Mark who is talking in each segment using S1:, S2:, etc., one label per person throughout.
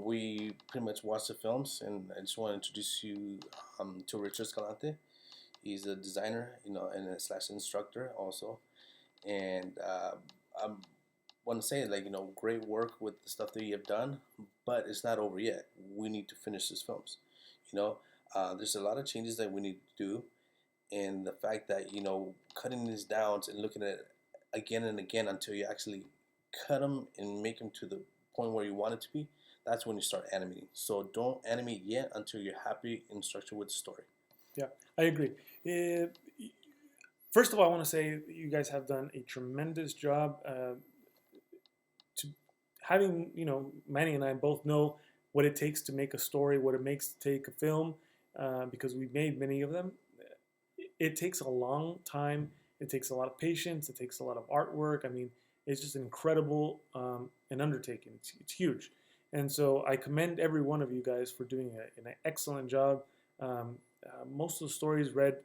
S1: we pretty much watched the films, and I just want to introduce you to Richard Escalante. He's a designer, and a slash instructor also. And I want to say, like, great work with the stuff that you have done, but it's not over yet. We need to finish these films. There's a lot of changes that we need to do, and the fact that cutting these down and looking at it again and again until you actually cut them and make them to the point where you want it to be, that's when you start animating. So don't animate yet until you're happy and structured with the story.
S2: Yeah, I agree. First of all, I want to say you guys have done a tremendous job. To having, Manny and I both know what it takes to make a story, what it makes to take a film, because we've made many of them. It takes a long time. It takes a lot of patience. It takes a lot of artwork. I mean, it's just incredible an undertaking. It's huge. And so I commend every one of you guys for doing an excellent job. Most of the stories read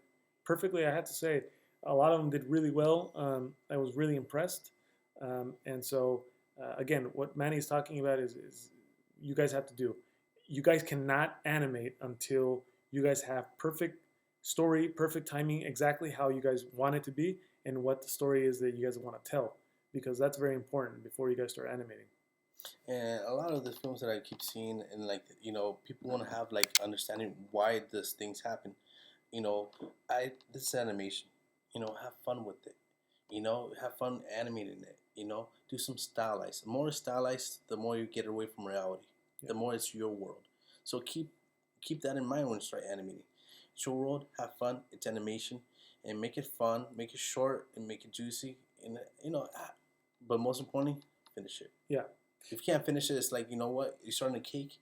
S2: perfectly, I have to say. A lot of them did really well. I was really impressed. And so, again, what Manny's talking about is you guys have to do. You guys cannot animate until you guys have perfect story, perfect timing, exactly how you guys want it to be, and what the story is that you guys want to tell, because that's very important before you guys start animating.
S1: And a lot of the films that I keep seeing, and people want to have understanding why these things happen. This is animation. Have fun with it. Have fun animating it. Do some stylized. The more stylized, the more you get away from reality. Yeah. The more it's your world. So keep that in mind when you start animating. It's your world. Have fun. It's animation, and make it fun. Make it short and make it juicy. And but most importantly, finish it.
S2: Yeah.
S1: If you can't finish it, it's like, what? You're starting a cake,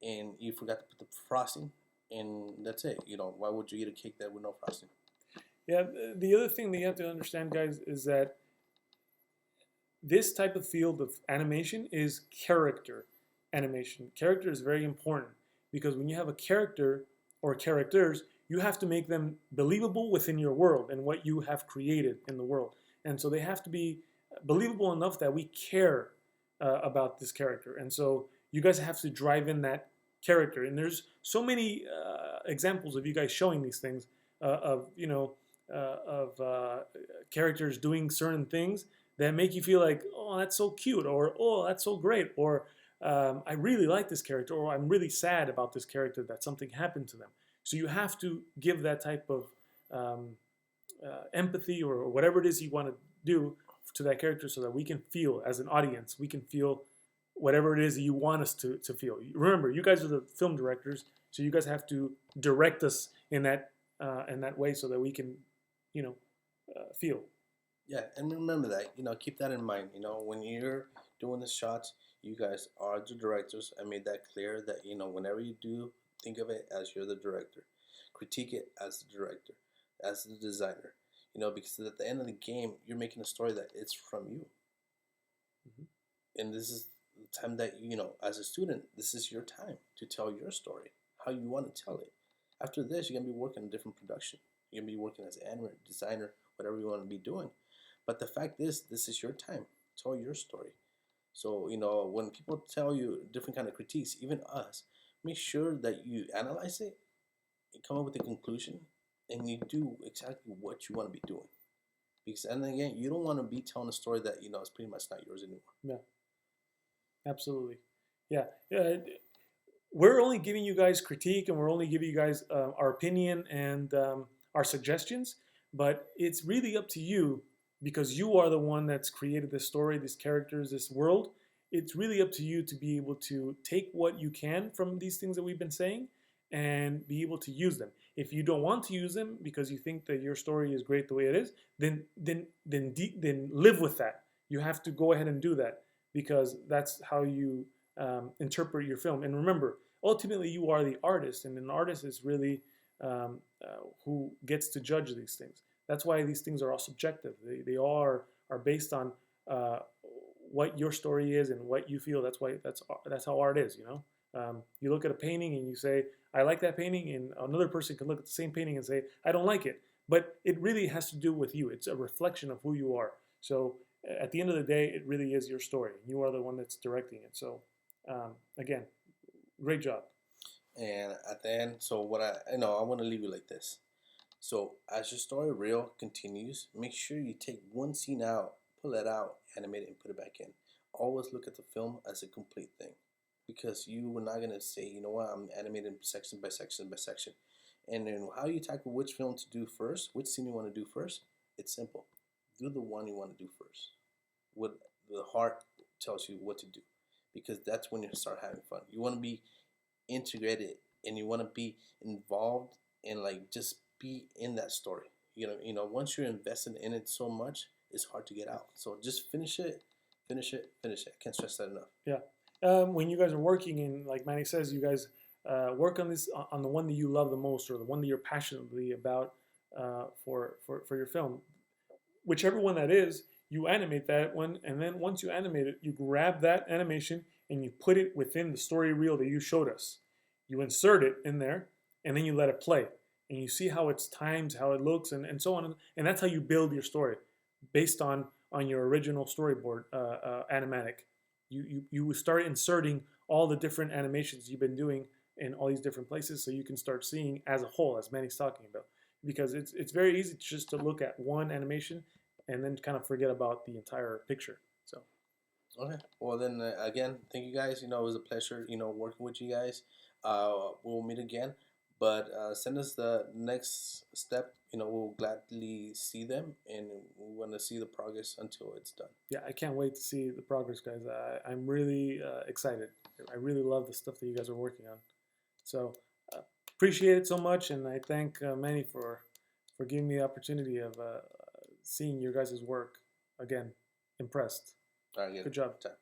S1: and you forgot to put the frosting, and that's it. Why would you eat a cake that with no frosting?
S2: Yeah, the other thing that you have to understand, guys, is that this type of field of animation is character animation. Character is very important, because when you have a character or characters, you have to make them believable within your world and what you have created in the world. And so they have to be believable enough that we care about this character. And so you guys have to drive in that character. And there's so many examples of you guys showing these things of characters doing certain things that make you feel like, oh, that's so cute, or oh, that's so great, or I really like this character, or I'm really sad about this character that something happened to them. So you have to give that type of empathy or whatever it is you want to do to that character, so that we can feel, as an audience, we can feel whatever it is that you want us to feel. Remember, you guys are the film directors, so you guys have to direct us in that way, so that we can, feel.
S1: Yeah, and remember that, keep that in mind. When you're doing the shots, you guys are the directors. I made that clear that, whenever you do, think of it as you're the director. Critique it as the director, as the designer. Because at the end of the game, you're making a story that it's from you. Mm-hmm. And this is the time that, as a student, this is your time to tell your story, how you want to tell it. After this, you're going to be working in a different production. You're going to be working as an animator, designer, whatever you want to be doing. But the fact is, this is your time. Tell your story. So, when people tell you different kind of critiques, even us, make sure that you analyze it and come up with a conclusion, and you do exactly what you want to be doing. Because, and again, you don't want to be telling a story that, is pretty much not yours anymore.
S2: Yeah, absolutely. Yeah. We're only giving you guys critique, and we're only giving you guys our opinion and our suggestions, but it's really up to you, because you are the one that's created this story, these characters, this world. It's really up to you to be able to take what you can from these things that we've been saying and be able to use them. If you don't want to use them because you think that your story is great the way it is, then live with that. You have to go ahead and do that, because that's how you interpret your film. And remember, ultimately you are the artist, and an artist is really who gets to judge these things. That's why these things are all subjective. They all are based on what your story is and what you feel. That's how art is. You look at a painting and you say, I like that painting, and another person can look at the same painting and say, I don't like it. But it really has to do with you. It's a reflection of who you are. So at the end of the day, it really is your story. You are the one that's directing it. So again, Great job.
S1: And at the end, so what I know, I want to leave you like this. So as your story reel continues, make sure you take one scene out, pull it out, animate it, and put it back in. Always look at the film as a complete thing, because you are not gonna say, you know what, I'm animating section by section by section. And then how you tackle which film to do first, which scene you want to do first, it's simple. Do the one you want to do first. What the heart tells you what to do, because that's when you start having fun. You want to be integrated and you want to be involved and like just be in that story. Once you're invested in it so much, it's hard to get out. So just finish it, finish it, finish it. I can't stress that enough.
S2: Yeah. When you guys are working, and like Manny says, you guys work on this on the one that you love the most, or the one that you're passionately about for your film. Whichever one that is, you animate that one, and then once you animate it, you grab that animation and you put it within the story reel that you showed us. You insert it in there, and then you let it play. And you see how it's timed, how it looks, and so on. And that's how you build your story, based on your original storyboard animatic. You start inserting all the different animations you've been doing in all these different places, so you can start seeing as a whole, as Manny's talking about. Because it's very easy just to look at one animation and then kind of forget about the entire picture. So.
S1: Okay. Well, then again, thank you guys. It was a pleasure, working with you guys. We'll meet again, but send us the next step. We'll gladly see them, and we want to see the progress until it's done.
S2: Yeah, I can't wait to see the progress, guys. I'm really excited. I really love the stuff that you guys are working on. So appreciate it so much, and I thank Manny for giving me the opportunity of seeing your guys' work. Again, impressed.
S1: All right,
S2: good job.
S1: Time.